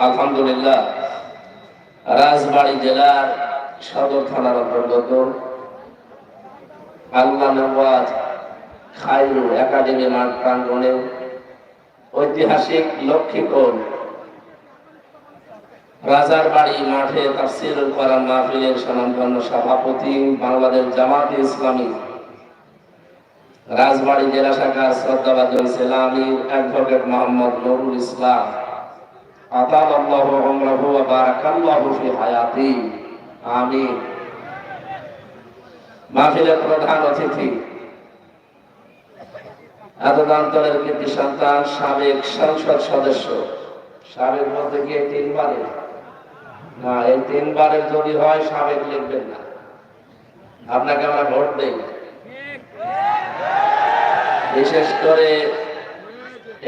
আলহামদুলিল্লাহ, রাজবাড়ী জেলার সদর থানার অন্তর্গত আল্লাহ নওয়াজ খায়রু একাডেমি মাঠ প্রাঙ্গণে ঐতিহাসিক লক্ষ্মীকোণ রাজার বাড়ি মাঠে তাফসীরুল কোরআন মাহফিলের স্বনামধন্য সভাপতি বাংলাদেশ জামাতে ইসলামী রাজবাড়ী জেলা শাখার শ্রদ্ধাভাজন সেলামী অ্যাডভোকেট মোহাম্মদ নুরুল ইসলাম আতালাল্লাহু উমরাহু ওয়া বারাকাল্লাহু ফি হায়াতি, আমিন। মাহফিলের প্রধান অতিথি আদনান্তরের কৃতি সন্তান সাবেক সংসদ সদস্য, সাবেক বলতে গিয়ে তিনবারের না, এই তিনবারের যদি হয় সাবেক লিখবেন না, আপনাকে আমরা ভোট দেই। বিশেষ করে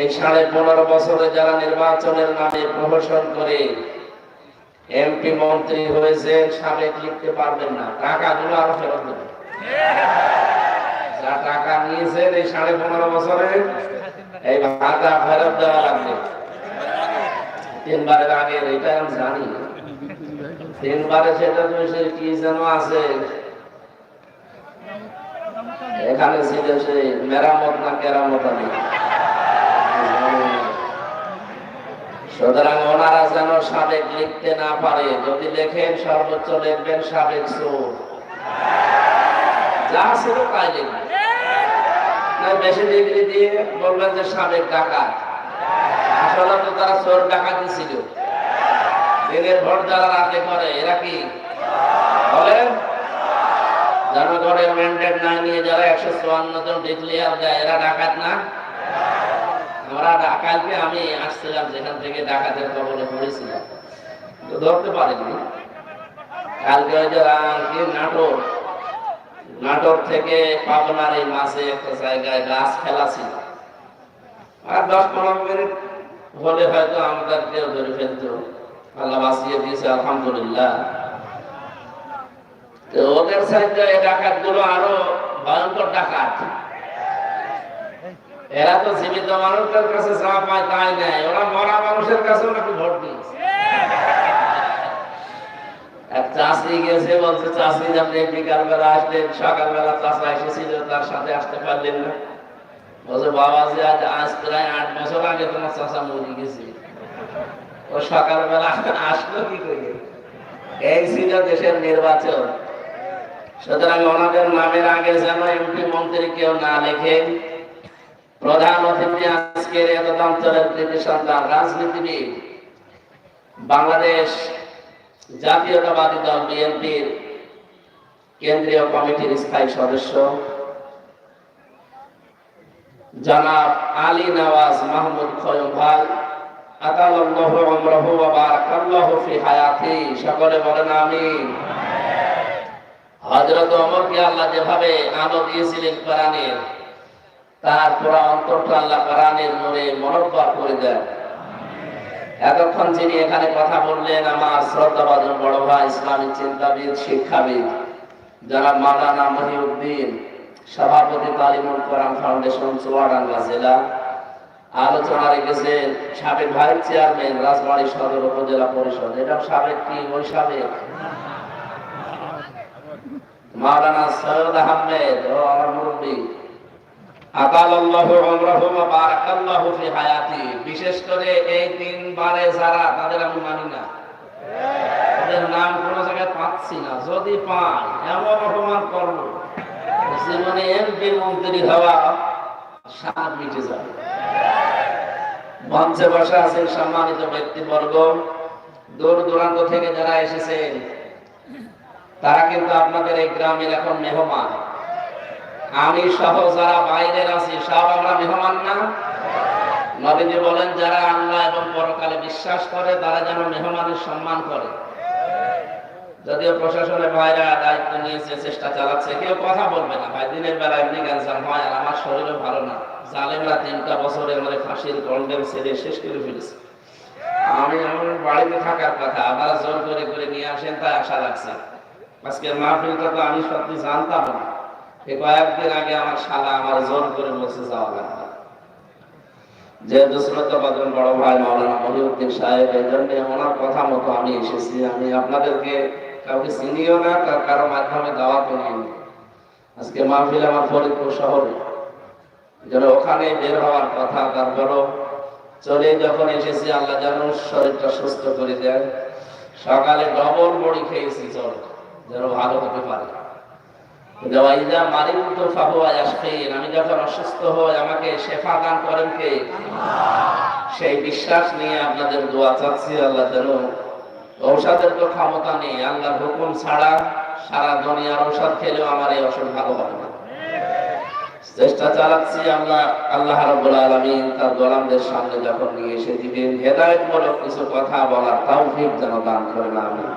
এই 15.5 বছরে যারা নির্বাচনের নামে প্রহসন করে এমপি মন্ত্রী হয়েছে, সাবেক লিখতে পারবেন না, টাকাগুলো আরো ফেরত দেবেন। যা টাকা নিয়েছেন এই 15.5 বছরে এই ভাতা ফেরত দেওয়া লাগবে। তিনবারের আগে এটা আমি জানি, তিনবারে সেটা তো কি যেন আছে এখানে ছিল, সেই মেরামত না কেরামত নেই। সুতরাং ওনারা যেন সাবেক লিখতে না পারে, যদি লেখেন সর্বোচ্চ লিখবেন সাবেক চোর, যা ছিল তাই লিখবেন। বেশি ডিগ্রি দিয়ে বলবেন যে সাবেক ডাকাত, আসলে তো তারা চোর ডাকাতি ছিল। দিনের ভোট যারা রাতে করে এরা কি বলেন? জনগণের ম্যান্ডেট না নিয়ে যারা 154 জন ডিক্লেয়ার দেয় এরা ডাকাত না? আমরা কালকে আমি আসছিলাম যেখান থেকে ডাকাতের কবলে পড়েছিলাম, তো ধরতে পারিনি। কালকে ওই যে নাটোর থেকে পাবনার এই মাঝে একটা জায়গায় গাছ ফেলা ছিল, আর 10-15 মিনিট হলে হয়তো আমাদেরকেও ধরে ফেলতো, আল্লাহ বাঁচিয়ে দিয়েছে আলহামদুলিল্লাহ। তো ওদের সাইডে এই ডাকাত গুলো আরো ভয়ঙ্কর ডাকাত। এরা তো জীবিত মানুষের কাছে যা পায় তাই নেয়, ওরা মরা মানুষের কাছেও নাকি ভোট দিয়েছে। এক চাষি গেছে, বলছে চাষি আপনি বিকালবেলা আসলেন, সকালবেলা চাষা এসেছিল, তার সাথে আসতে পারলেন না। বলছে বাবাজি আজ প্রায় 8 বছর আগে তোমার চাষা মরে গেছে, ও সকালবেলা আসলো কি করে? এই ছিল দেশের নির্বাচন। সুতরাং ওনাদের নামের আগে যেন এমপি মন্ত্রী কেউ না লেখেন। প্রধান অতিথি আজকের অঞ্চলের কৃতি সন্তান রাজনীতিবিদ, বাংলাদেশ জাতীয়তাবাদী দল বিএনপির কেন্দ্রীয় কমিটির স্থায়ী সদস্য জনাব আলী নওয়াজ মাহমুদ খয়ম ভাই, আতালাল্লাহু উমরাহু ওয়া বারাকাল্লাহু ফি হায়াতি, সকলে বলেন আমিন। হযরত ওমরকে আল্লাহ যেভাবে আলো দিয়েছিলেন কোরআনের, তার পুরো অন্তরটা আল্লাহ কোরআনের নূরে মনোজ্জ্বল করে দেন। এতক্ষণ যিনি এখানে কথা বললেন আমার শ্রদ্ধাভাজন বড় ভাই, ইসলামী চিন্তাবিদ, শিক্ষাবিদ জনাব মাওলানা মহিউদ্দিন, সভাপতি তালিমুল কোরআন ফাউন্ডেশন চুয়াডাঙ্গা জেলা। আলোচনা রেখেছেন সাবেক ভাইস চেয়ারম্যান রাজবাড়ী সদর উপজেলা পরিষদ, এটা সাবেক কি ওই সাবেক মাওলানা সৈয়দ আহমেদ ও আমার মুরব্বী আতালাল্লাহু উমরাহু ওয়া বারাকাল্লাহু ফি হায়াতি। বিশেষ করে এই তিনবারে যারা, তাদের আমি মানি না, তাদের নাম কোনো জায়গায় পাচ্ছি না। যদি পাই এমন অপমান করব, জীবনে এমপি মন্ত্রী হওয়া স্বাদ মিটে যাবে। মঞ্চে বসে আছেন সম্মানিত ব্যক্তিবর্গ, দূর দূরান্ত থেকে যারা এসেছেন, তারা কিন্তু আপনাদের এই গ্রামের এখন মেহমান। আমি সহ যারা বাইরের আছি সব আমরা মেহমান না? নবীজি বলেন যারা আল্লাহ এবং পরকালে বিশ্বাস করে তারা যেন মেহমানের সম্মান করে। যদিও প্রশাসনের ভাইরা দায়িত্ব নিয়েছে, চেষ্টা চালাচ্ছে, কেউ কথা বলবে না। ভাই দিনের বেলা এমনি ক্যান্সার হয়, আর আমার শরীরও ভালো না। জালেমরা 3টা বছরে আমাদের ফাঁসির কন্ডেম ছেড়ে শেষ করে ফেলেছে। আমি আমার বাড়িতে থাকার কথা, আপনারা জোর করে করে নিয়ে আসেন, তাই আশা রাখছি। আজকের মাহফিলটা তো আমি সত্যি জানতাম না, এই কয়েকদিন আগে আমার শালা আমার জোর করে বসে যাওয়া লাগবে। যেহেতু শ্রদ্ধাভাজন বড় ভাই মাওলানা মহিউদ্দিন সাহেব, এই জন্য ওনার কথা মতো আমি এসেছি। আমি আপনাদেরকে কাউকে চিনিও না, কারো মাধ্যমে দাওয়াত নিই। আজকে মাহফিল আমার ফরিদপুর শহরে, যেন ওখানে বের হওয়ার কথা, তারপরও চলে যখন এসেছি, আল্লাহ যেন শরীরটা সুস্থ করে দেয়। সকালে ডবল বড়ি খেয়েছি, চল যেন ভালো হতে পারে। আমি যখন অসুস্থ হই আমাকে শেফা দান করেন কে? সেই বিশ্বাস নিয়ে আপনাদের দোয়া চাচ্ছি। আল্লাহ যেন, ঔষধের তো ক্ষমতা নেই, আল্লাহর হুকুম ছাড়া সারা দুনিয়ার ঔষধ খেলেও আমার এই অসুখ ভালো হবে না। চেষ্টা চালাচ্ছি। আল্লাহ রাব্বুল আলামিন তার গোলামদের সামনে যখন নিয়ে এসে দিবেন, হেদায়েতমূলক কিছু কথা বলার তৌফিক যেন দান করেন। আমিন।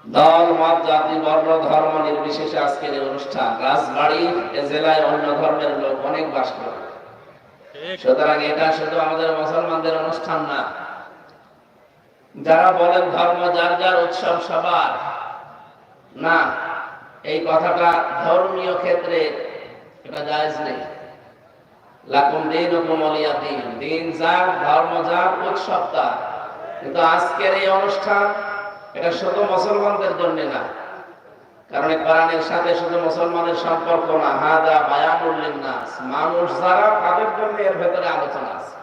দল মত জাতি বর্ণ ধর্ম নির্বিশেষে আজকের এই অনুষ্ঠান। রাজবাড়ী জেলায় অন্য ধর্মের লোক অনেক বাস করে, সুতরাং এটা শুধু আমাদের মুসলমানদের অনুষ্ঠান না। যারা বলেন ধর্ম যার যার, উৎসব সবার, না, এই কথাটা ধর্মীয় ক্ষেত্রে এটা জায়েজ নেই। লাকুম দীনুকুম ওয়ালিয়া দীন, দিন যার, ধর্ম যার, উৎসব তার। কিন্তু আজকের এই অনুষ্ঠান এটা শুধু মুসলমানদের জন্য না, কারণ কোরআনের সাথে শুধু মুসলমানের সম্পর্ক না, হাদা বায়ানুল লিন্নাস, মানুষ যারা তাদের জন্য এর ভেতরে আলোচনা আছে।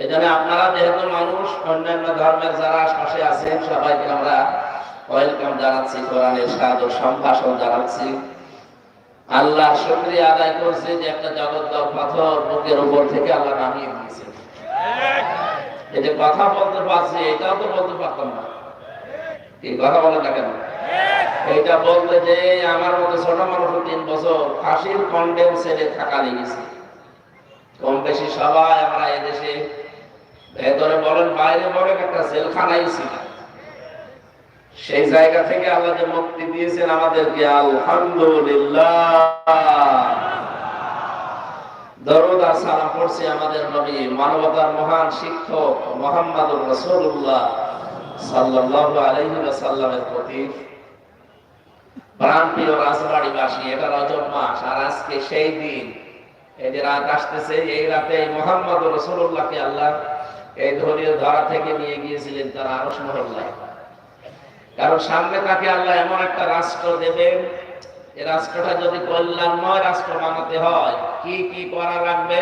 এই জন্য আপনারা যেহেতু মানুষ, অন্যান্য ধর্মের যারা পাশে আছেন সবাইকে আমরা ওয়েলকাম জানাচ্ছি, কোরআনের সাদর সম্ভাষণ জানাচ্ছি। আল্লাহ শুকরিয়া আদায় করছে যে একটা জগদ্দল পাথর বুকের উপর থেকে আল্লাহ নামিয়ে দিয়েছে। এই যে কথা বলতে পারছি, এটাও তো বলতে পারতাম না। কি কথা বলেন না কেন? এইটা বলতে যে আমার মতো ছোট মানুষ 3 বছর ফাঁসির কন্ডেম সেলে থাকা লেগেছে। কম বেশি সবাই আমরা এদেশে ভেতরে বলেন বাইরে বলেন একটা জেলখানাই ছিল। সেই জায়গা থেকে আল্লাহ যে মুক্তি দিয়েছেন আমাদেরকে, আলহামদুলিল্লাহ। দরুদ আর সালাম পড়ছি আমাদের নবী, মানবতার মহান শিক্ষক মুহাম্মদুর রাসূলুল্লাহ সাল্লাল্লাহু আলাইহি ওয়াসাল্লামের প্রতি। প্রাণপ্রিয় রাজবাড়ীবাসী, এটা রজব মাস, আর আজকে সেই দিন, এই যে রাত আসতেছে, এই রাতে মুহাম্মদুর রাসূলুল্লাহকে আল্লাহ এই ধরনের ধরা থেকে নিয়ে গিয়েছিলেন তার আরশ মহল্লায়। কারণ সামনে তাকে আল্লাহ এমন একটা রাষ্ট্র দেবেন, এই রাষ্ট্রটা যদি কল্যাণময় রাষ্ট্র বানাতে হয়, কি কি করা লাগবে,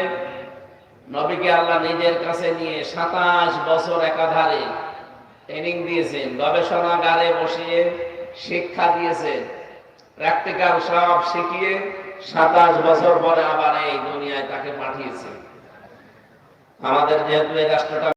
নবীকে আল্লাহ নিজের কাছে নিয়ে 27 বছর একাধারে ট্রেনিং দিয়েছেন, গবেষণাগারে বসিয়ে শিক্ষা দিয়েছেন, প্র্যাকটিক্যাল সব শিখিয়ে 27 বছর পরে আবার এই দুনিয়ায় তাকে পাঠিয়েছে। আমাদের যেহেতু এই রাষ্ট্রটা